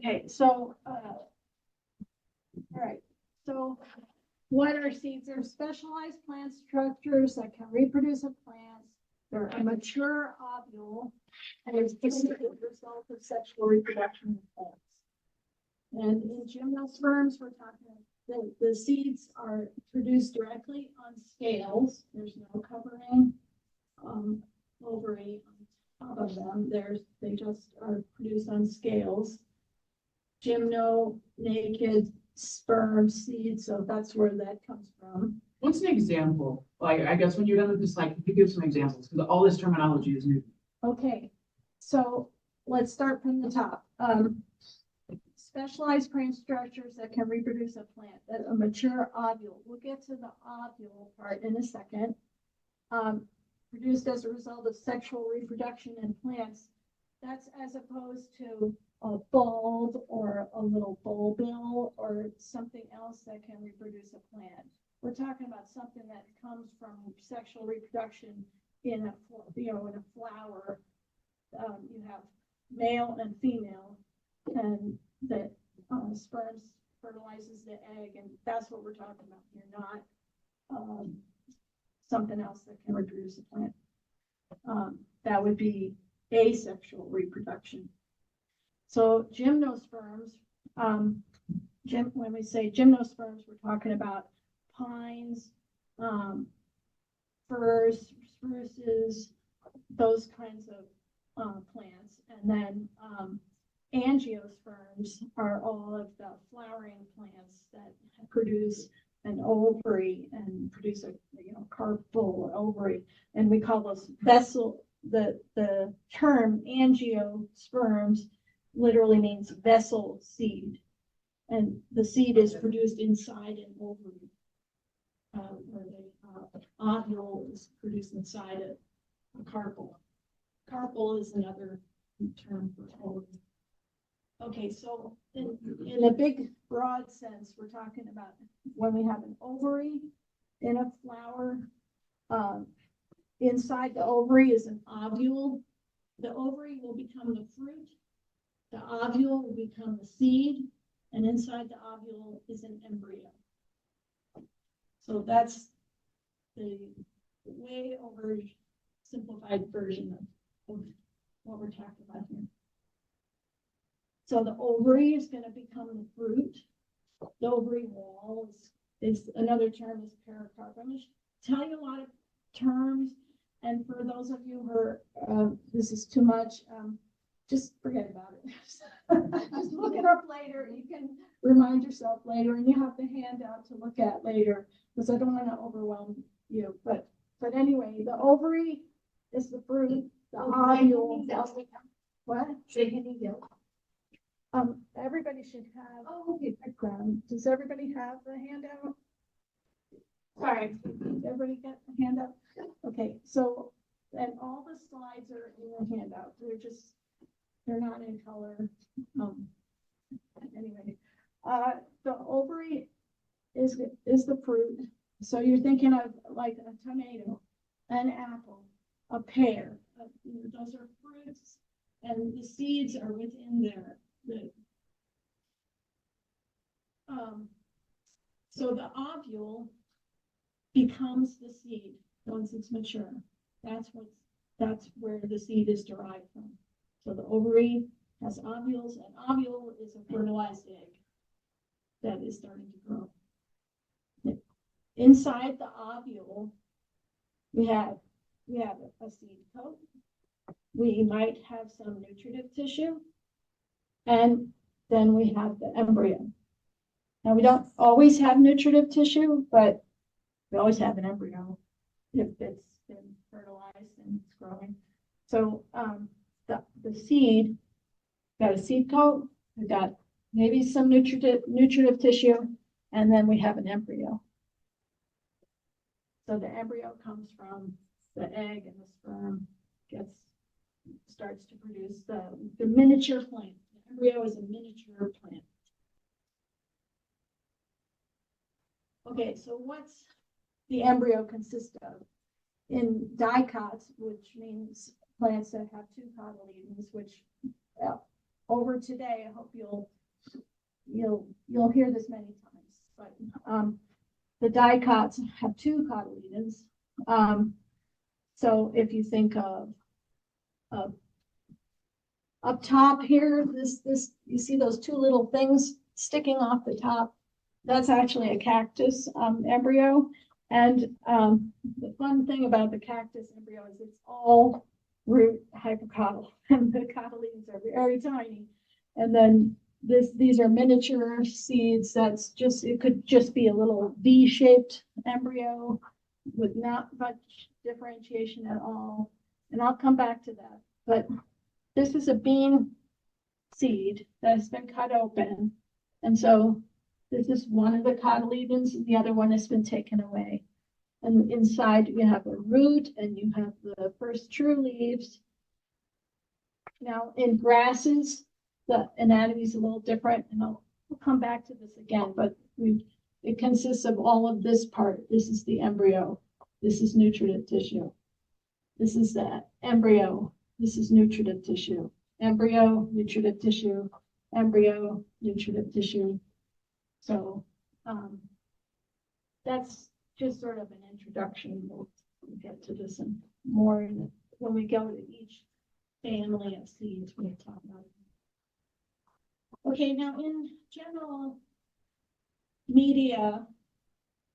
Okay, so, all right, so what are seeds? They're specialized plant structures that can reproduce a plant. They're a mature ovule and is the result of sexual reproduction of plants. And in gymnosperms, we're talking, the seeds are produced directly on scales. There's no covering ovary on top of them. They just are produced on scales. Gymno naked sperm seed, so that's where that comes from. What's an example? Like, I guess when you're done with this, like, you give some examples, because all this terminology is new. Okay, so let's start from the top. Specialized plant structures that can reproduce a plant, a mature ovule. We'll get to the ovule part in a second. Produced as a result of sexual reproduction in plants. That's as opposed to a bulb or a little bulbil or something else that can reproduce a plant. We're talking about something that comes from sexual reproduction in a flower. You have male and female, and the sperms fertilizes the egg, and that's what we're talking about here, not something else that can reproduce a plant. That would be asexual reproduction. So gymnosperms, when we say gymnosperms, we're talking about pines, firs, spruces, those kinds of plants. And then angiosperms are all of the flowering plants that produce an ovary and produce a carpel ovary. And we call those vessel, the term angiosperms literally means vessel seed. And the seed is produced inside an ovary, where the ovule is produced inside a carpel. Carpel is another term for ovary. Okay, so in a big, broad sense, we're talking about when we have an ovary in a flower, inside the ovary is an ovule. The ovary will become the fruit. The ovule will become the seed, and inside the ovule is an embryo. So that's the way over simplified version of what we're talking about here. So the ovary is going to become the fruit. The ovary wall is another term, is pericarp. I'm going to tell you a lot of terms, and for those of you who are, this is too much, just forget about it. Just look it up later. You can remind yourself later, and you have the handout to look at later, because I don't want to overwhelm you. But anyway, the ovary is the fruit. The ovule. What? Everybody should have. Oh, okay. Background. Does everybody have the handout? Sorry, did everybody get the handout? Okay, so and all the slides are in the handout. They're not in color. Anyway, the ovary is the fruit. So you're thinking of like a tomato, an apple, a pear. Those are fruits, and the seeds are within there. So the ovule becomes the seed once it's mature. That's where the seed is derived from. So the ovary has ovules, and ovule is a fertilized egg that is starting to grow. Inside the ovule, we have a seed coat. We might have some nutritive tissue, and then we have the embryo. Now, we don't always have nutritive tissue, but we always have an embryo if it's been fertilized and it's growing. So the seed, got a seed coat, we got maybe some nutritive tissue, and then we have an embryo. So the embryo comes from the egg, and the sperm starts to produce the miniature plant. The embryo is a miniature plant. Okay, so what's the embryo consist of? In dicots, which means plants that have two cotyledons, which over today. I hope you'll hear this many times, but the dicots have two cotyledons. So if you think of up top here, this you see those two little things sticking off the top. That's actually a cactus embryo. And the fun thing about the cactus embryo is it's all root hypocotyl, and the cotyledons are very tiny. And then these are miniature seeds. That's just, it could just be a little V-shaped embryo with not much differentiation at all. And I'll come back to that. But this is a bean seed that has been cut open. And so this is one of the cotyledons, and the other one has been taken away. And inside you have a root and you have the first true leaves. Now in grasses, the anatomy is a little different, and we'll come back to this again, but it consists of all of this part. This is the embryo. This is nutritive tissue. This is the embryo. This is nutritive tissue. Embryo, nutritive tissue, embryo, nutritive tissue. So that's just sort of an introduction. We'll get to this and more when we go to each family of seeds we'll talk about it. Okay, now in general media,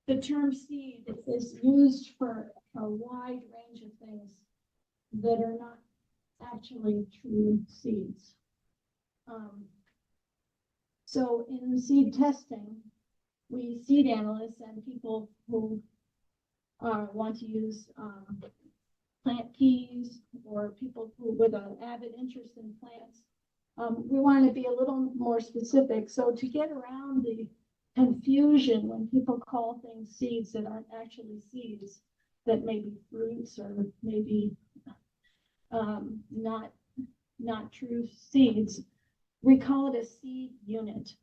the term seed is used for a wide range of things that are not actually true seeds. So in seed testing, we seed analysts and people who want to use plant keys, or people who with an avid interest in plants. We want to be a little more specific. So to get around the confusion when people call things seeds that aren't actually seeds, that may be fruits or maybe not true seeds, we call it a seed unit.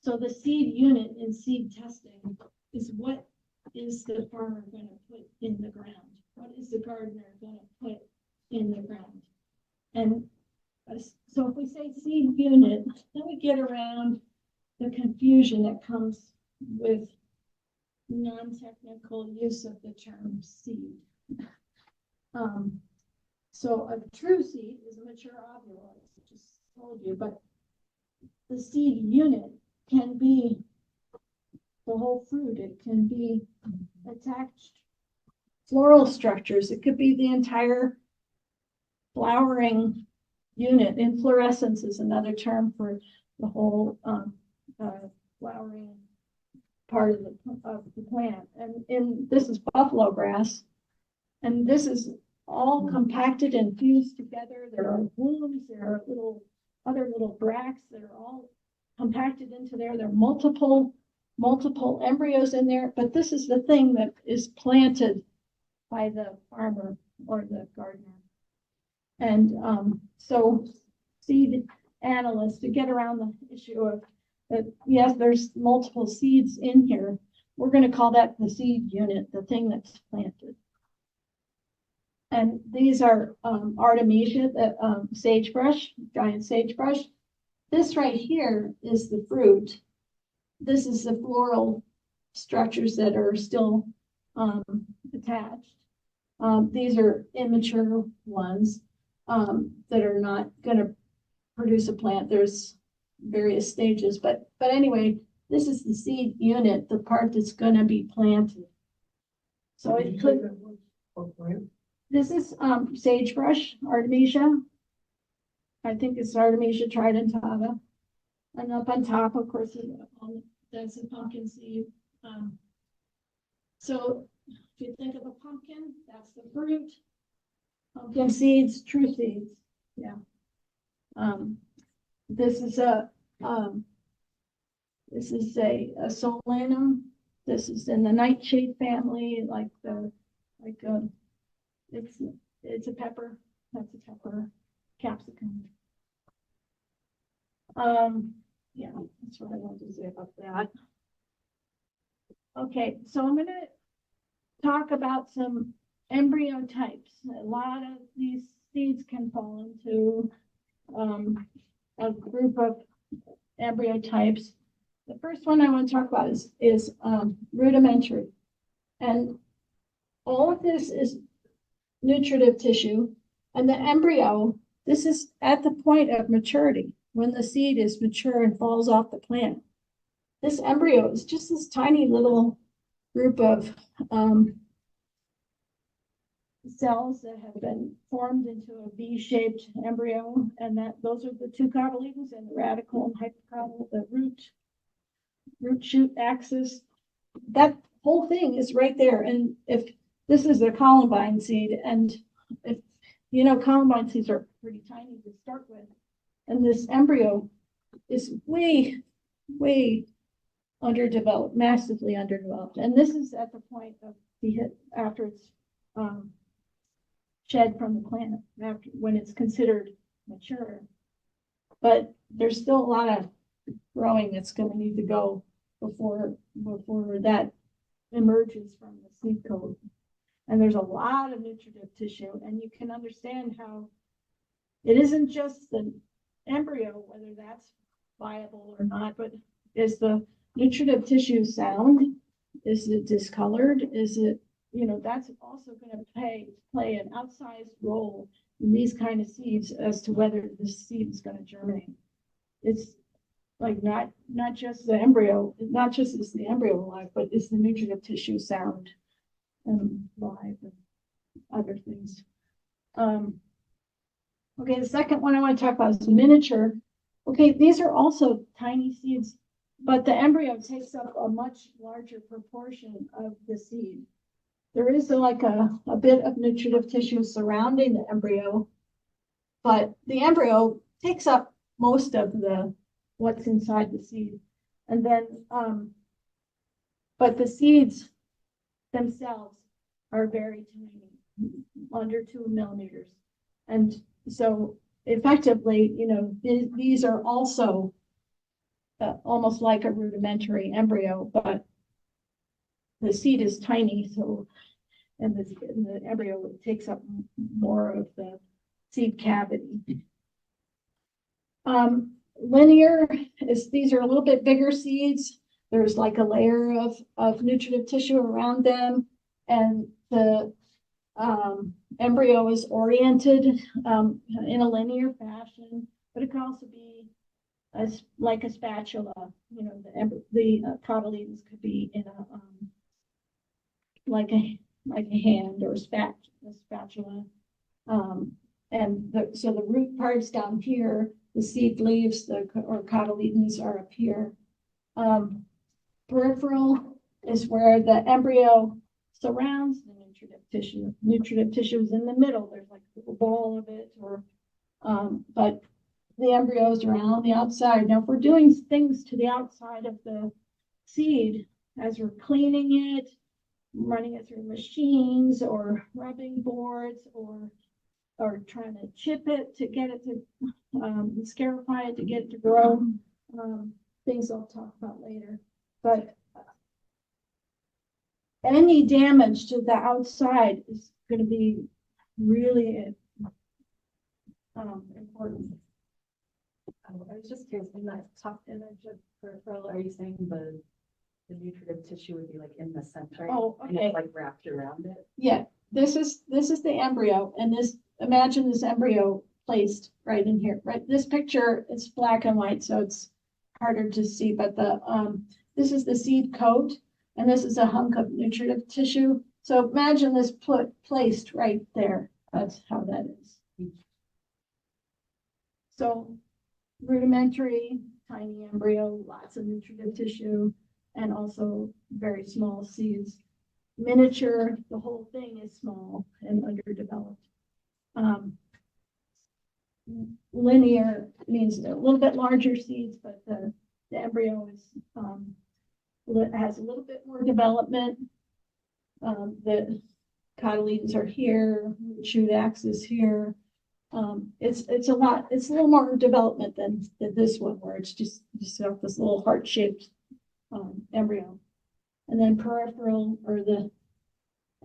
So the seed unit in seed testing is what is the farmer going to put in the ground? What is the gardener going to put in the ground? And so if we say seed unit, then we get around the confusion that comes with non-technical use of the term seed. So a true seed is a mature ovule, as I just told you, but the seed unit can be the whole fruit. It can be attached floral structures. It could be the entire flowering unit. Inflorescence is another term for the whole flowering part of the plant. And this is buffalo grass, and this is all compacted and fused together. There are blooms, there are other little bracts that are all compacted into there. There are multiple embryos in there, but this is the thing that is planted by the farmer or the gardener. And so seed analysts, to get around the issue of that, yes, there's multiple seeds in here, we're going to call that the seed unit, the thing that's planted. And these are Artemisia, the sagebrush, giant sagebrush. This right here is the fruit. This is the floral structures that are still attached. These are immature ones that are not going to produce a plant. There's various stages, but anyway, this is the seed unit, the part that's going to be planted. So it could. This is sagebrush, Artemisia. I think it's Artemisia tridentata. And up on top, of course, that's a pumpkin seed. So if you think of a pumpkin, that's the fruit. Pumpkin seeds, true seeds. Yeah. This is a solanum. This is in the nightshade family, it's a pepper. That's a pepper. Capsicum. Yeah, that's what I wanted to say about that. Okay, so I'm going to talk about some embryo types. A lot of these seeds can fall into a group of embryo types. The first one I want to talk about is rudimentary. And all of this is nutritive tissue. And the embryo, this is at the point of maturity, when the seed is mature and falls off the plant. This embryo is just this tiny little group of cells that have been formed into a V-shaped embryo, and those are the two cotyledons and the radicle and hypocotyl, the root shoot axis. That whole thing is right there. And if this is a columbine seed, and if you know, columbine seeds are pretty tiny to start with, and this embryo is way underdeveloped, massively underdeveloped. And this is at the point of after it's shed from the plant, after when it's considered mature. But there's still a lot of growing that's going to need to go before that emerges from the seed coat. And there's a lot of nutritive tissue, and you can understand how it isn't just the embryo, whether that's viable or not, but is the nutritive tissue sound? Is it discolored? Is it, that's also going to play an outsized role in these kind of seeds as to whether the seed is going to germinate. It's like not just the embryo, not just is the embryo alive, but is the nutritive tissue sound and live and other things. Okay, the second one I want to talk about is miniature. Okay, these are also tiny seeds, but the embryo takes up a much larger proportion of the seed. There is like a bit of nutritive tissue surrounding the embryo, but the embryo takes up most of what's inside the seed. And then, but the seeds themselves are very tiny, under 2 millimeters. And so effectively, these are also almost like a rudimentary embryo, but the seed is tiny, so and the embryo takes up more of the seed cavity. Linear these are a little bit bigger seeds. There's like a layer of nutritive tissue around them, and the embryo is oriented in a linear fashion, but it can also be like a spatula. The cotyledons could be in a like a hand or a spatula. So the root part's down here, the seed leaves or cotyledons are up here. Peripheral is where the embryo surrounds the nutritive tissue. Nutritive tissue is in the middle. There's like a little ball of it, but the embryos are on the outside. Now, if we're doing things to the outside of the seed, as we're cleaning it, running it through machines or rubbing boards or trying to chip it to get it to scarify it to get it to grow, things I'll talk about later. But any damage to the outside is going to be really important. I was just curious, in that top image of peripheral, are you saying the nutritive tissue would be like in the center? Oh, okay. And it's like wrapped around it? Yeah, this is the embryo, and imagine this embryo placed right in here. Right, this picture is black and white, so it's harder to see, but this is the seed coat, and this is a hunk of nutritive tissue. So imagine this placed right there. That's how that is. So rudimentary, tiny embryo, lots of nutritive tissue, and also very small seeds. Miniature, the whole thing is small and underdeveloped. Linear means a little bit larger seeds, but the embryo has a little bit more development. The cotyledons are here, shoot axis here. It's a little more development than this one, where it's just got this little heart-shaped embryo. And then peripheral, or the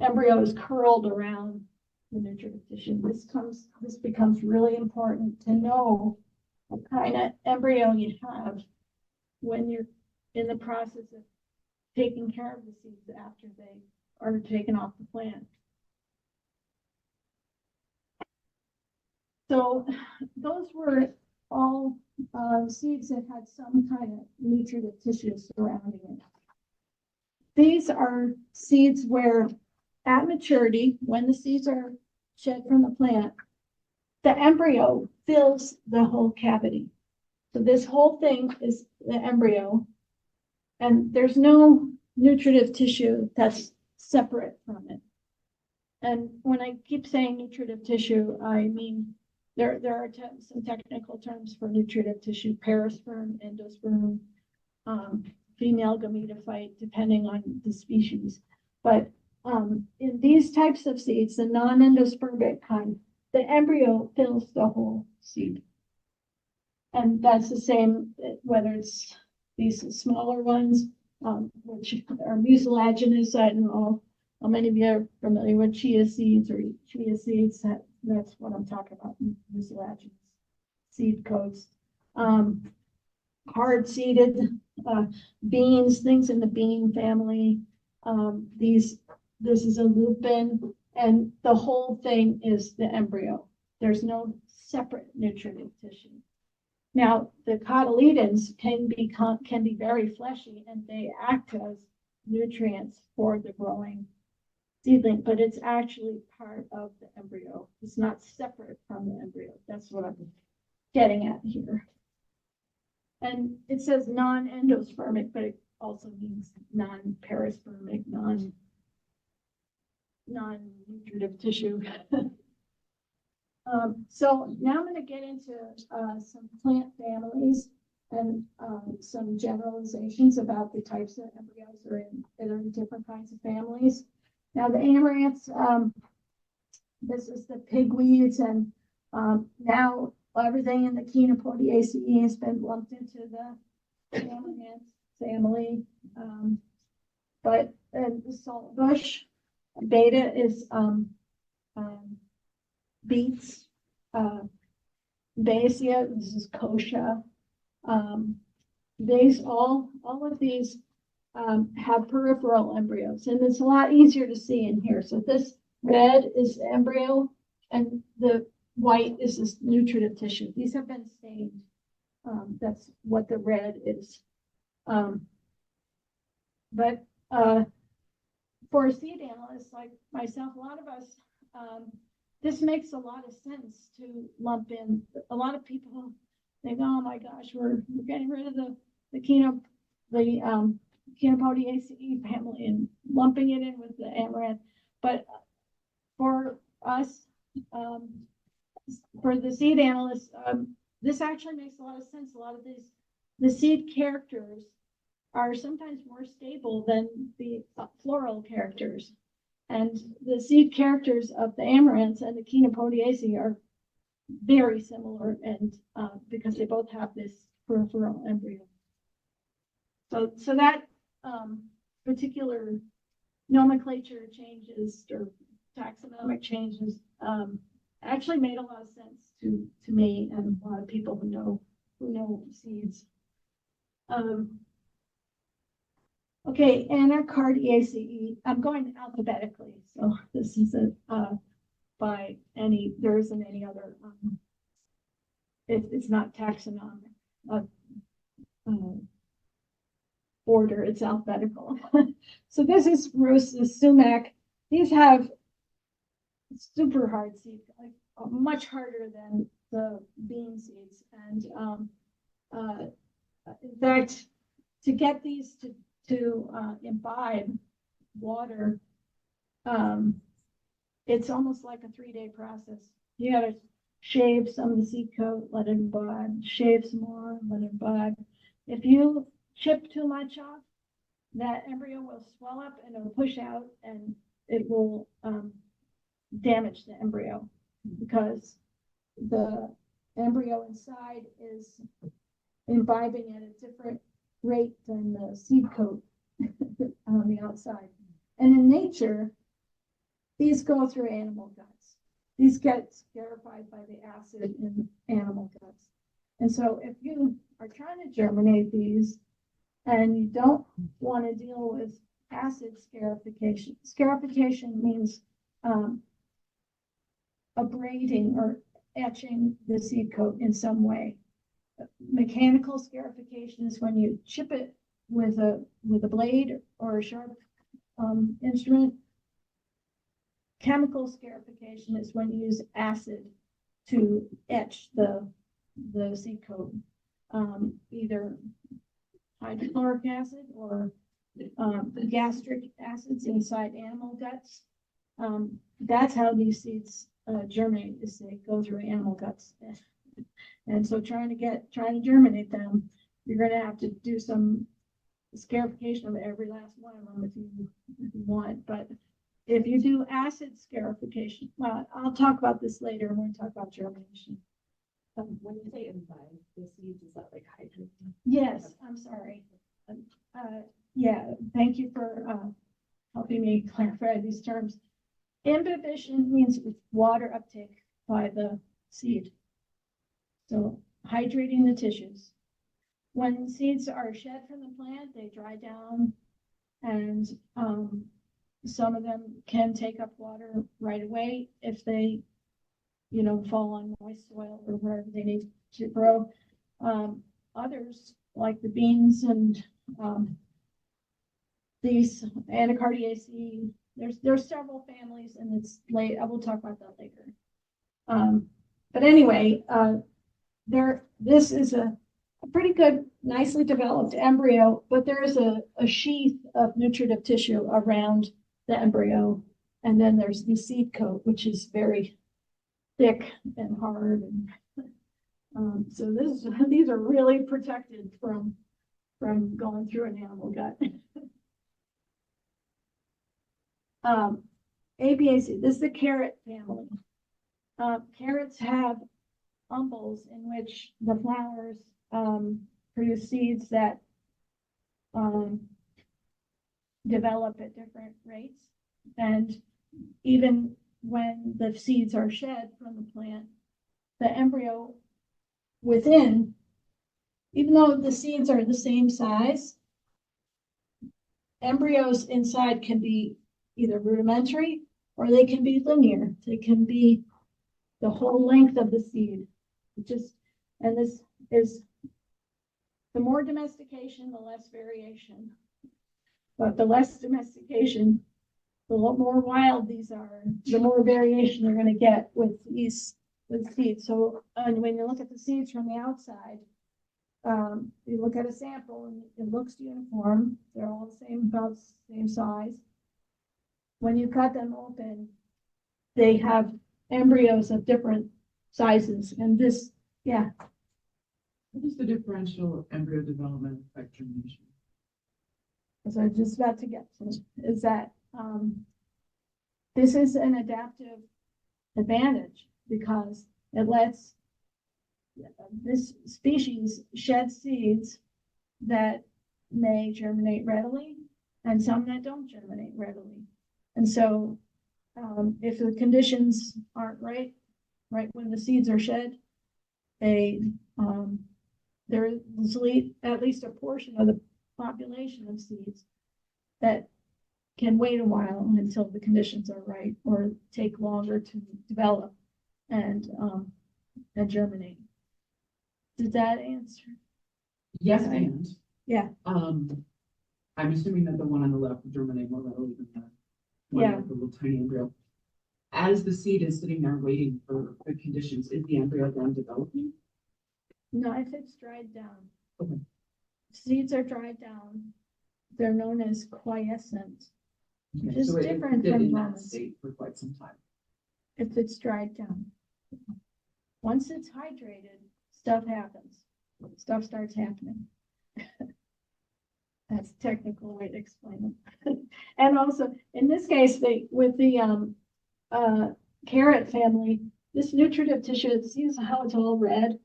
embryo is curled around the nutritive tissue. This becomes really important to know what kind of embryo you have when you're in the process of taking care of the seeds after they are taken off the plant. So those were all seeds that had some kind of nutritive tissue surrounding it. These are seeds where at maturity, when the seeds are shed from the plant, the embryo fills the whole cavity. So this whole thing is the embryo, and there's no nutritive tissue that's separate from it. And when I keep saying nutritive tissue, I mean there are some technical terms for nutritive tissue: perisperm, endosperm, female gametophyte, depending on the species. But in these types of seeds, the non-endospermic kind, the embryo fills the whole seed. And that's the same whether it's these smaller ones, which are mucilaginous. I don't know how many of you are familiar with chia seeds or chia seeds. That's what I'm talking about, mucilaginous seed coats. Hard-seeded beans, things in the bean family. This is a lupin, and the whole thing is the embryo. There's no separate nutritive tissue. Now, the cotyledons can be very fleshy, and they act as nutrients for the growing seedling, but it's actually part of the embryo. It's not separate from the embryo. That's what I'm getting at here. And it says non-endospermic, but it also means non-perispermic, non-nutritive tissue. So now I'm going to get into some plant families and some generalizations about the types of embryos that are in different kinds of families. Now the amaranths, this is the pigweeds, and now everything in the Chenopodiaceae has been lumped into the amaranth family. But the saltbush beta is beets, Basia, this is kochia. These all of these have peripheral embryos, and it's a lot easier to see in here. So this red is the embryo, and the white is this nutritive tissue. These have been stained. That's what the red is. But for a seed analyst like myself, a lot of us, this makes a lot of sense to lump in. A lot of people think, oh my gosh, we're getting rid of the Chenopodiaceae family and lumping it in with the amaranth. But for us, for the seed analysts, this actually makes a lot of sense. A lot of the seed characters are sometimes more stable than the floral characters. And the seed characters of the amaranths and the Chenopodiaceae are very similar, and because they both have this peripheral embryo. So that particular nomenclature changes or taxonomic changes actually made a lot of sense to me and a lot of people who know seeds. Okay, Anacardiaceae. I'm going alphabetically, so this isn't by any. There isn't any other. It's not taxonomic order. It's alphabetical. So this is Rus, the sumac. These have super hard seeds, like much harder than the bean seeds, and in fact, to get these to imbibe water, it's almost like a 3-day process. You got to shave some of the seed coat, let it imbibe, shave some more, let it imbibe. If you chip too much off, that embryo will swell up and it'll push out, and it will damage the embryo because the embryo inside is imbibing at a different rate than the seed coat on the outside. And in nature, these go through animal guts. These get scarified by the acid in animal guts. And so if you are trying to germinate these and you don't want to deal with acid scarification, scarification means abrading or etching the seed coat in some way. Mechanical scarification is when you chip it with a blade or a sharp instrument. Chemical scarification is when you use acid to etch the seed coat, either hydrochloric acid or gastric acids inside animal guts. That's how these seeds germinate, is they go through animal guts. And so trying to germinate them, you're going to have to do some scarification of every last one of them if you want. But if you do acid scarification, well, I'll talk about this later when we talk about germination. When you say inside the seeds, is that like hydrating? Yes, I'm sorry. Yeah, thank you for helping me clarify these terms. Imbibition means water uptake by the seed. So hydrating the tissues. When seeds are shed from the plant, they dry down, and some of them can take up water right away if they, fall on moist soil or wherever they need to grow. Others, like the beans and these Anacardiaceae, there's several families, and it's late. I will talk about that later. But anyway, this is a pretty good, nicely developed embryo, but there is a sheath of nutritive tissue around the embryo, and then there's the seed coat, which is very thick and hard, and so these are really protected from going through an animal gut. Apiaceae, this is the carrot family. Carrots have umbels in which the flowers produce seeds that develop at different rates. And even when the seeds are shed from the plant, the embryo within, even though the seeds are the same size, embryos inside can be either rudimentary or they can be linear. They can be the whole length of the seed. And this is, the more domestication, the less variation. But the less domestication, the more wild these are, the more variation you're going to get with these seeds. So when you look at the seeds from the outside, you look at a sample and it looks uniform. They're all the same, about the same size. When you cut them open, they have embryos of different sizes. And this, yeah. What is the differential of embryo development affect germination? As I was just about to get to, is that this is an adaptive advantage because it lets this species shed seeds that may germinate readily and some that don't germinate readily. And so if the conditions aren't right when the seeds are shed, there is at least a portion of the population of seeds that can wait a while until the conditions are right or take longer to develop and germinate. Did that answer? Yes, Okay. and Yeah. I'm assuming that the one on the left will germinate more readily than the one with the little tiny embryo. As the seed is sitting there waiting for good conditions, is the embryo then developing? No, if it's dried down. Okay. Seeds are dried down. They're known as quiescent. Okay, Just so it different did from in that dormant. state for quite some time. If it's dried down. Once it's hydrated, stuff happens. Stuff starts happening. That's a technical way to explain it. And also, in this case, with the carrot family, this nutritive tissue, see how it's all red?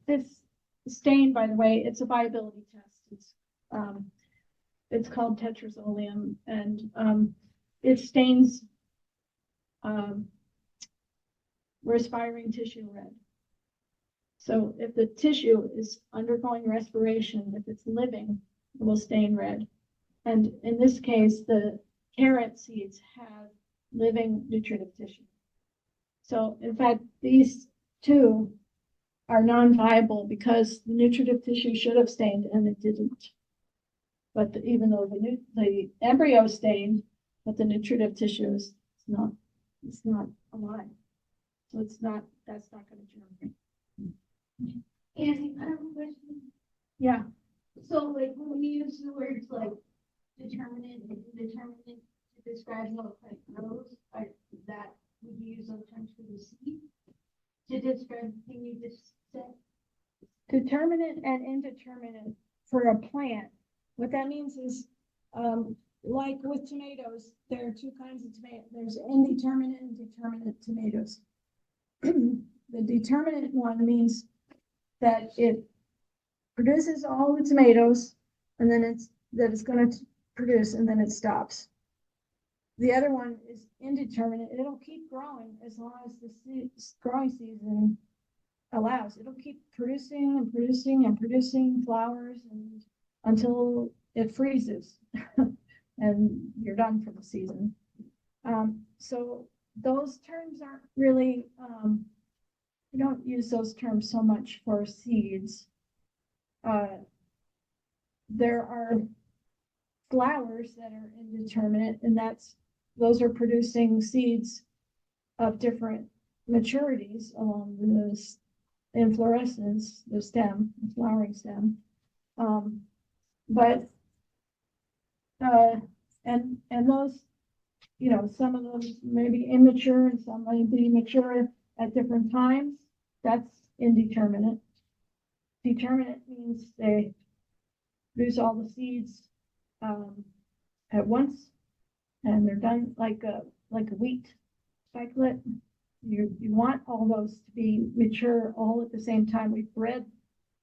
This stain, by the way, it's a viability test. It's called tetrazolium, and it stains respiring tissue red. So if the tissue is undergoing respiration, if it's living, it will stain red. And in this case, the carrot seeds have living nutritive tissue. So in fact, these two are non-viable because the nutritive tissue should have stained and it didn't. But even though the embryo stained, but the nutritive tissue is not, it's not alive. So that's not going to germinate. Andy, I have a question. Yeah, So like when we use the words like determinate and indeterminate to describe how a plant grows, that would you use those terms for the seed? To describe the thing you just said? determinate and indeterminate for a plant. What that means is, like with tomatoes, there are two kinds of tomato. There's indeterminate and determinate tomatoes. The determinate one means that it produces all the tomatoes and then it's going to produce and then it stops. The other one is indeterminate. It'll keep growing as long as the growing season allows. It'll keep producing and producing and producing flowers and until it freezes and you're done for the season. So those terms aren't really, we don't use those terms so much for seeds. There are flowers that are indeterminate, and those are producing seeds of different maturities along the inflorescence, the stem, the flowering stem. And those, some of those may be immature and some may be mature at different times. That's indeterminate. Determinate means they produce all the seeds at once, and they're done like a wheat cyclet. You want all those to be mature all at the same time. We've bred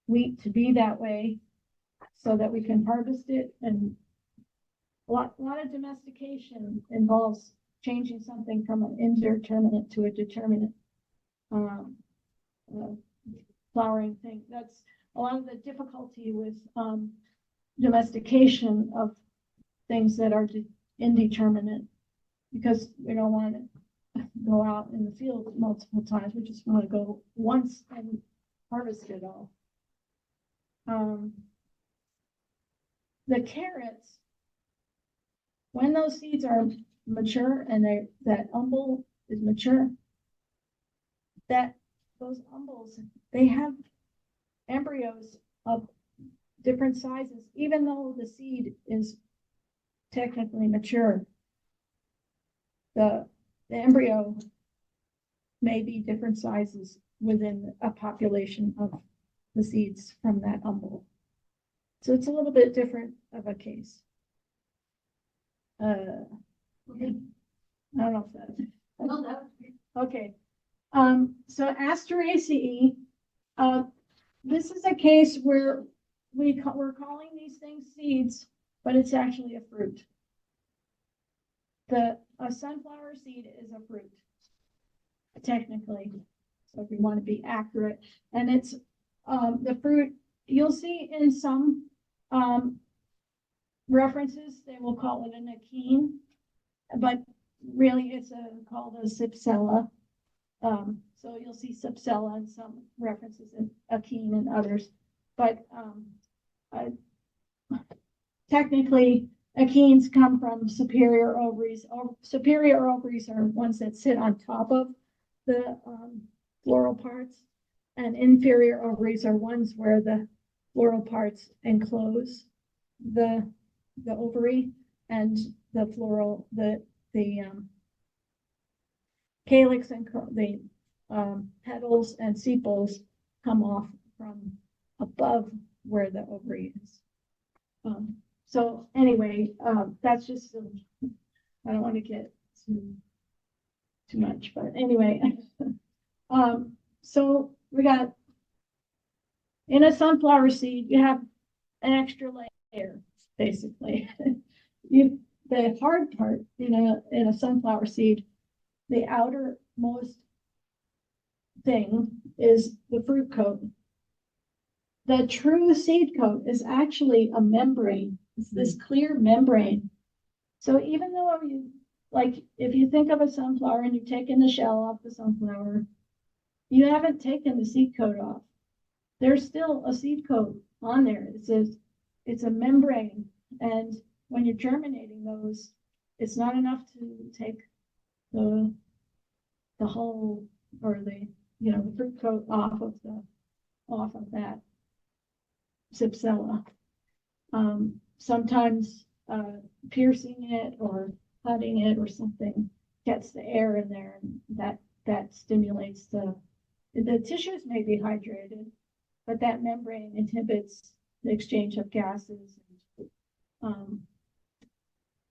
wheat to be that way so that we can harvest it. And a lot of domestication involves changing something from an indeterminate to a determinate flowering thing. That's a lot of the difficulty with domestication of things that are indeterminate, because we don't want to go out in the field multiple times. We just want to go once and harvest it all. The carrots, when those seeds are mature and that umbel is mature, those umbels, they have embryos of different sizes, even though the seed is technically mature. The embryo may be different sizes within a population of the seeds from that umbel. So it's a little bit different of a case. I don't know if that. No, that was great. Okay. So Asteraceae, this is a case where we're calling these things seeds, but it's actually a fruit. A sunflower seed is a fruit, technically. So if we want to be accurate, and it's the fruit, you'll see in some references, they will call it an achene, but really it's called a cypsella. So you'll see cypsella in some references in achene and others, but technically achenes come from superior ovaries. Superior ovaries are ones that sit on top of the floral parts, and inferior ovaries are ones where the floral parts enclose the ovary, and the floral, the calyx and the petals and sepals come off from above where the ovary is. So anyway, that's just, I don't want to get too much, but anyway. So we got, in a sunflower seed, you have an extra layer, basically. The hard part in a sunflower seed, the outermost thing is the fruit coat. The true seed coat is actually a membrane. It's this clear membrane. So even though you, like, if you think of a sunflower and you've taken the shell off the sunflower, you haven't taken the seed coat off. There's still a seed coat on there. It says it's a membrane. And when you're germinating those, it's not enough to take the whole, or the, the fruit coat off of that cypsella. Sometimes piercing it or cutting it or something gets the air in there, and that stimulates the tissues may be hydrated, but that membrane inhibits the exchange of gases and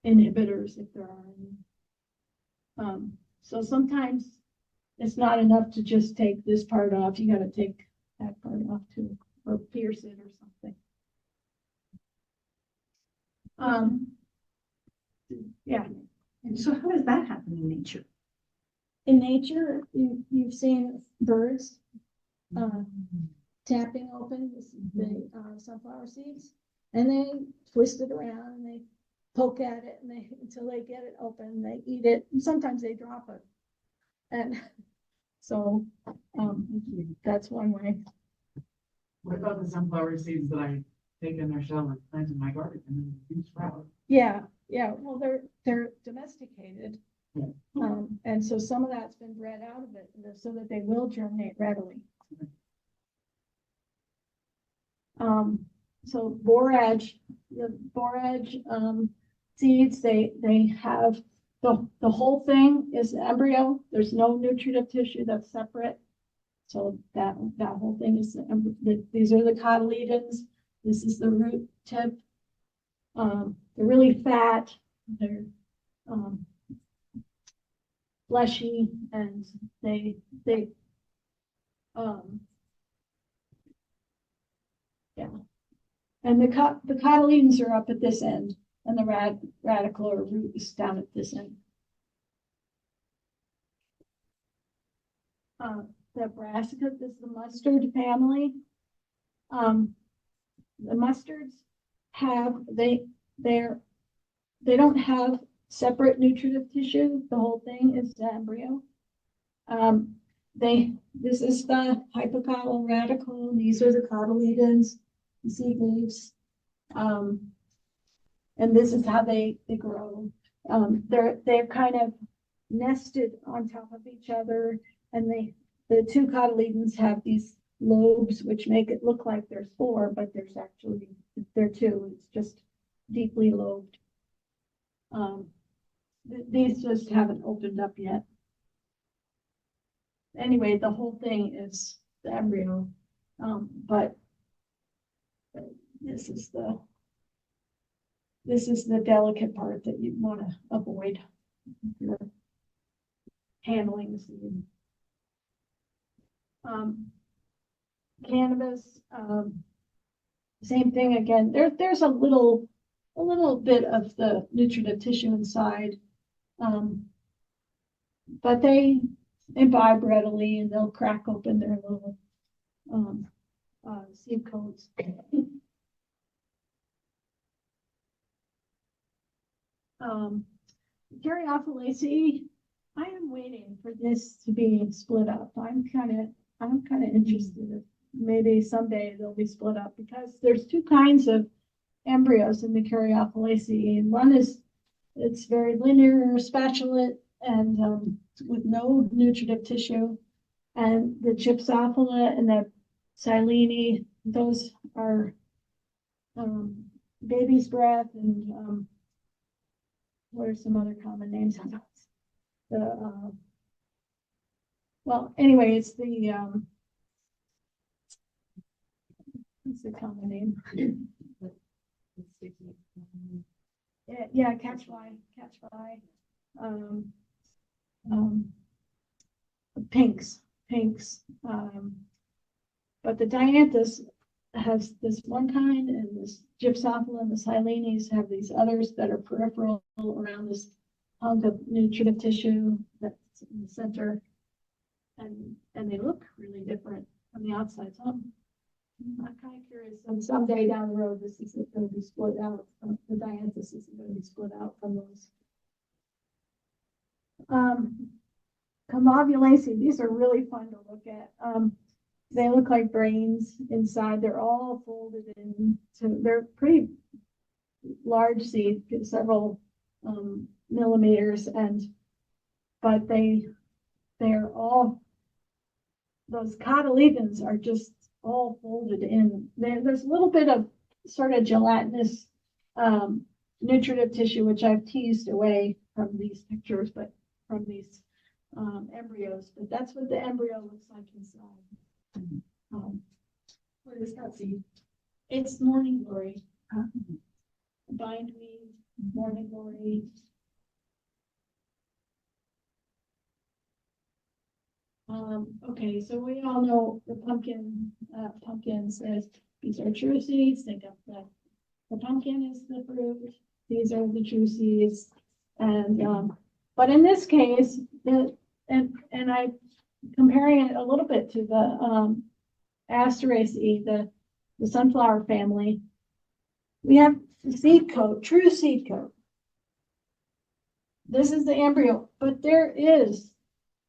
inhibitors if there are any. So sometimes it's not enough to just take this part off. You got to take that part off too, or pierce it or something. Yeah. And so how does that happen in nature? In nature, you've seen birds tapping open the sunflower seeds, and they twist it around and they poke at it and until they get it open. They eat it, and sometimes they drop it. And so that's one way. What about the sunflower seeds that I take in their shell and plant in my garden and then sprout? Yeah. Well, they're domesticated. Yeah. And so some of that's been bred out of it so that they will germinate readily. So the borage seeds, they have the whole thing is embryo. There's no nutritive tissue that's separate. So that whole thing is these are the cotyledons. This is the root tip. They're really fat. They're fleshy, and they yeah. And the cotyledons are up at this end, and the radicle or root is down at this end. The brassica, this is the mustard family. The mustards they don't have separate nutritive tissue. The whole thing is the embryo. This is the hypocotyl radicle. These are the cotyledons, the seed leaves. And this is how they grow. They're kind of nested on top of each other, and the two cotyledons have these lobes which make it look like there's four, but they're two. It's just deeply lobed. These just haven't opened up yet. Anyway, the whole thing is the embryo, but this is the delicate part that you want to avoid if you're handling the seed. Cannabis, same thing again. There's a little bit of the nutritive tissue inside, but they imbibe readily and they'll crack open their little seed coats. Caryophyllaceae, I am waiting for this to be split up. I'm kind of interested if maybe someday they'll be split up, because there's two kinds of embryos in the Caryophyllaceae, and one is it's very linear, spatulate, and with no nutritive tissue, and the Gypsophila and the Silene, those are baby's breath, and what are some other common names of those? Well, anyway, it's the what's the common name? Yeah, catch fly. Pinks. But the Dianthus has this one kind, and this Gypsophila and the Silenes have these others that are peripheral around this hunk of nutritive tissue that's in the center. and they look really different from the outside. So I'm kind of curious, and someday down the road, this is going to be split out, the dianthus is going to be split out from those. Convolvulaceae, these are really fun to look at. They look like brains inside. They're all folded into, they're pretty large seed, several millimeters, but they're all, those cotyledons are just all folded in. There's a little bit of sort of gelatinous nutritive tissue, which I've teased away from these pictures, but from these embryos. But that's what the embryo looks like inside. What is that seed? It's morning glory, bindweed, morning glory. Okay, so we all know the pumpkin says these are true seeds. Think of the pumpkin is the fruit. These are the true seeds. And but in this case, and I comparing it a little bit to the Asteraceae, the sunflower family, we have the seed coat, true seed coat. This is the embryo, but there is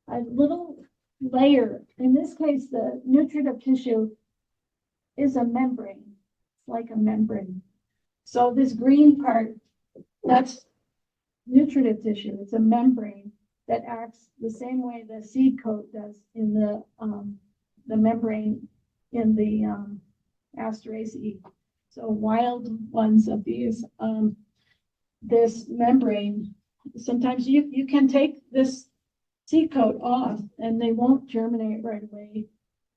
a little layer. In this case, the nutritive tissue is a membrane. It's like a membrane. So this green part, that's nutritive tissue. It's a membrane that acts the same way the seed coat does in the membrane in the Asteraceae. So wild ones of these, this membrane, sometimes you can take this seed coat off and they won't germinate right away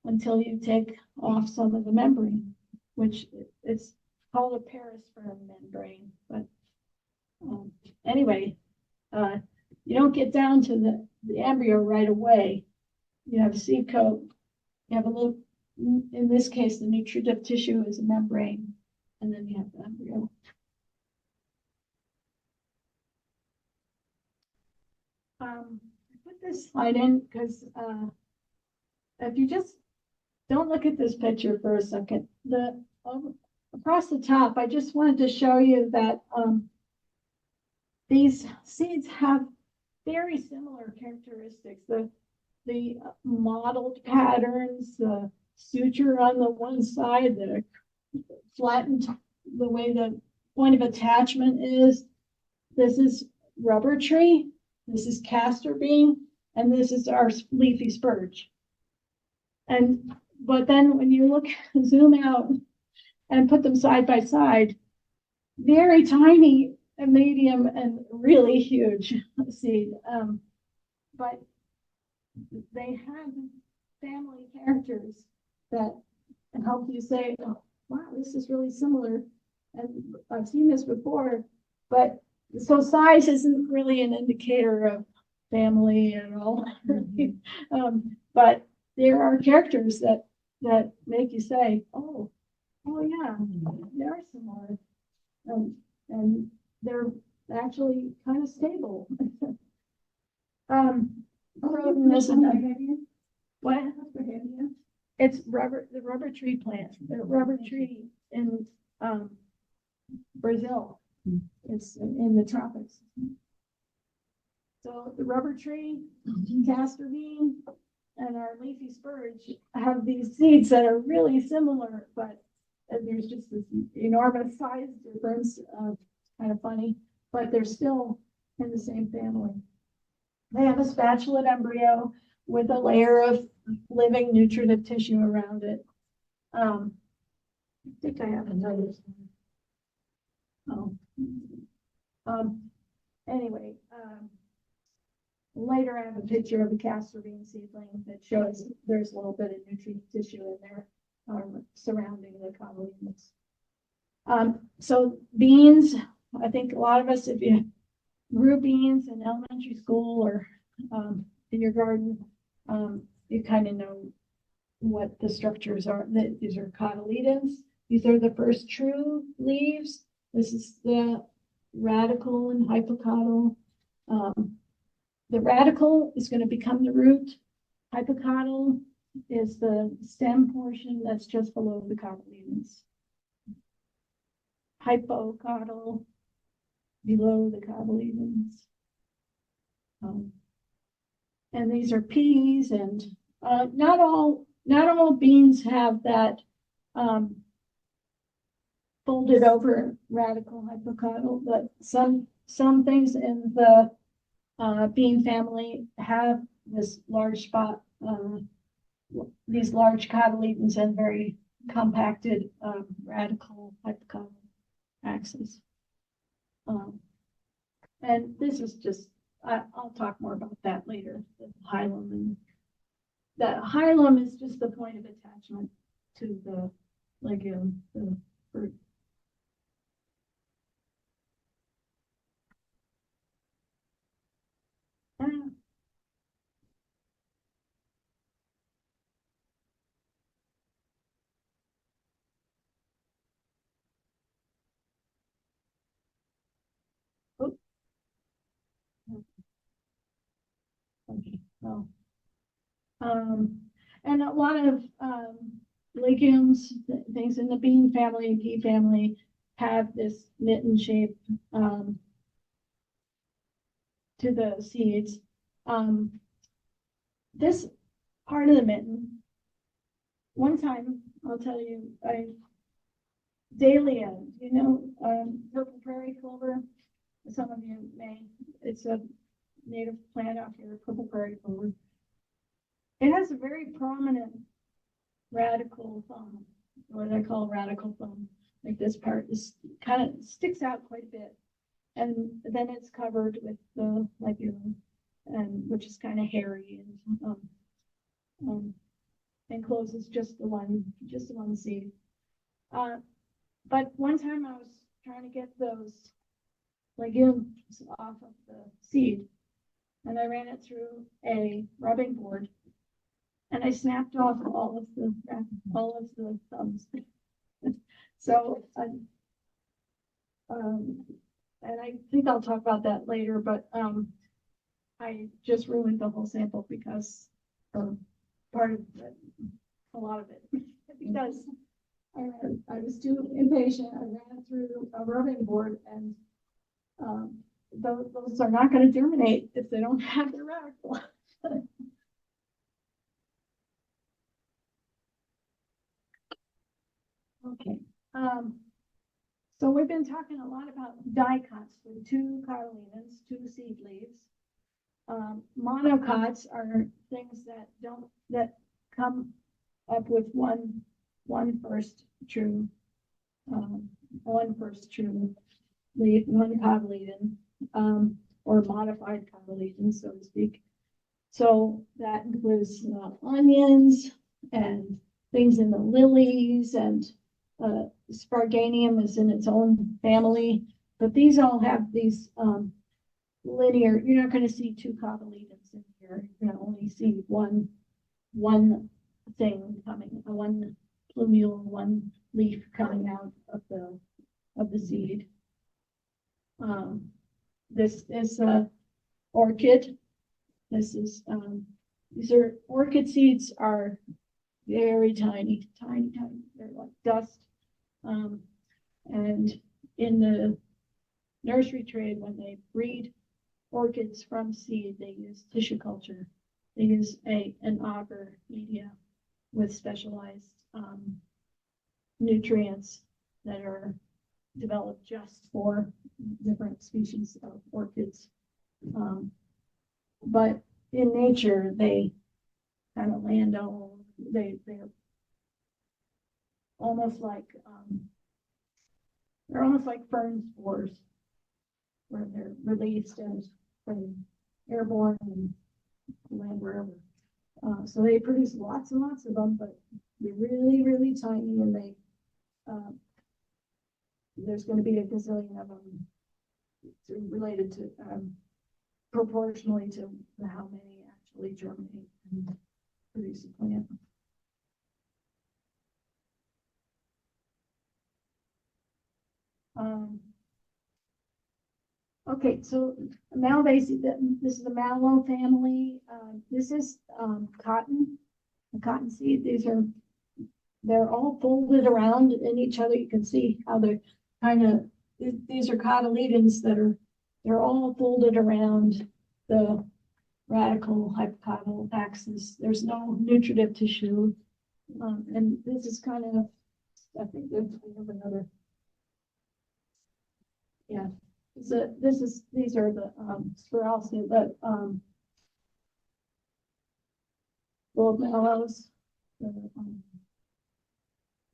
until you take off some of the membrane, which it's called a perisperm membrane. But anyway, you don't get down to the embryo right away. You have a seed coat, you have a little, in this case, the nutritive tissue is a membrane, and then you have the embryo. I put this slide in because if you just don't look at this picture for a second, across the top, I just wanted to show you that these seeds have very similar characteristics. The mottled patterns, the suture on the one side, the flattened, the way the point of attachment is. This is rubber tree, this is castor bean, and this is our leafy spurge. But then when you look, zoom out and put them side by side, very tiny, and medium, and really huge seed. But they have family characters that help you say, oh, wow, this is really similar. And I've seen this before, but so size isn't really an indicator of family at all. But there are characters that make you say, oh yeah, they're similar. And they're actually kind of stable. What? It's the rubber tree plant, the rubber tree in Brazil. It's in the tropics. So the rubber tree, castor bean, and our leafy spurge have these seeds that are really similar, but there's just this enormous size difference. Kind of funny, but they're still in the same family. They have a spatulate embryo with a layer of living nutritive tissue around it. I think I have another. Anyway, later I have a picture of a castor bean seedling that shows there's a little bit of nutritive tissue in there surrounding the cotyledons. So beans, I think a lot of us, if you grew beans in elementary school or in your garden, you kind of know what the structures are. These are cotyledons. These are the first true leaves. This is the radicle and hypocotyl. The radicle is going to become the root. Hypocotyl is the stem portion that's just below the cotyledons. Hypocotyl below the cotyledons. And these are peas, and not all beans have that folded over radical hypocotyl, but some things in the bean family have this large spot, these large cotyledons and very compacted radical hypocotyl axis. And this is just, I'll talk more about that later, the hilum. And the hilum is just the point of attachment to the legume, the fruit. Okay, well, and a lot of legumes, things in the bean family and pea family have this mitten shape to the seeds. This part of the mitten, one time, I'll tell you, dahlia, purple prairie clover. Some of you may, it's a native plant out here, purple prairie clover. It has a very prominent radical thumb, what I call radical thumb. Like this part is kind of sticks out quite a bit. And then it's covered with the legume, and which is kind of hairy and encloses just the one seed. But one time I was trying to get those legumes off of the seed, and I ran it through a rubbing board, and I snapped off all of the thumbs. So, and I think I'll talk about that later, but I just ruined the whole sample because part of it, a lot of it, because I was too impatient. I ran it through a rubbing board, and those are not going to germinate if they don't have the radicle. Okay. So we've been talking a lot about dicots with two cotyledons, two seed leaves. Monocots are things that come up with one first true leaf, one cotyledon, or modified cotyledon, so to speak. So that includes onions and things in the lilies, and Sparganium is in its own family, but these all have these linear. You're not going to see two cotyledons in here. You're going to only see one thing coming, one plumule, one leaf coming out of the seed. This is a orchid. This is these are orchid seeds are very tiny. They're like dust. And in the nursery trade, when they breed orchids from seed, they use tissue culture. They use an agar media with specialized nutrients that are developed just for different species of orchids. But in nature, they kind of land all, they're almost like fern spores, where they're released and from airborne and land wherever. So they produce lots and lots of them, but they're really, really tiny, and they there's going to be a gazillion of them related to proportionally to how many actually germinate and produce a plant. Okay, so Malvaceae, this is the mallow family. This is cotton, the cotton seed. They're all folded around in each other. You can see how they're kind of, these are cotyledons they're all folded around the radical hypocotyl axis. There's no nutritive tissue. And this is kind of, I think there's another. Yeah. So these are the spiralcia, the gold mallows, the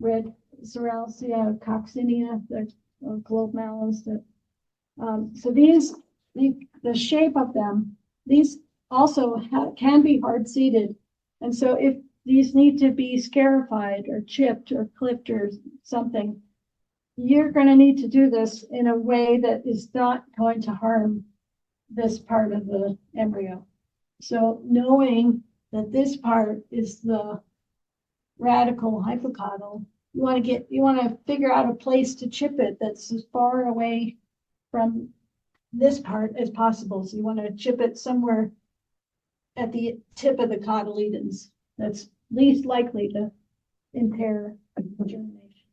red spiralcia, coccinea, the globe mallows. So the shape of them, these also can be hard seeded, and so if these need to be scarified or chipped or clipped or something, you're going to need to do this in a way that is not going to harm this part of the embryo. So knowing that this part is the radical hypocotyl, you want to figure out a place to chip it that's as far away from this part as possible. So you want to chip it somewhere at the tip of the cotyledons that's least likely to impair germination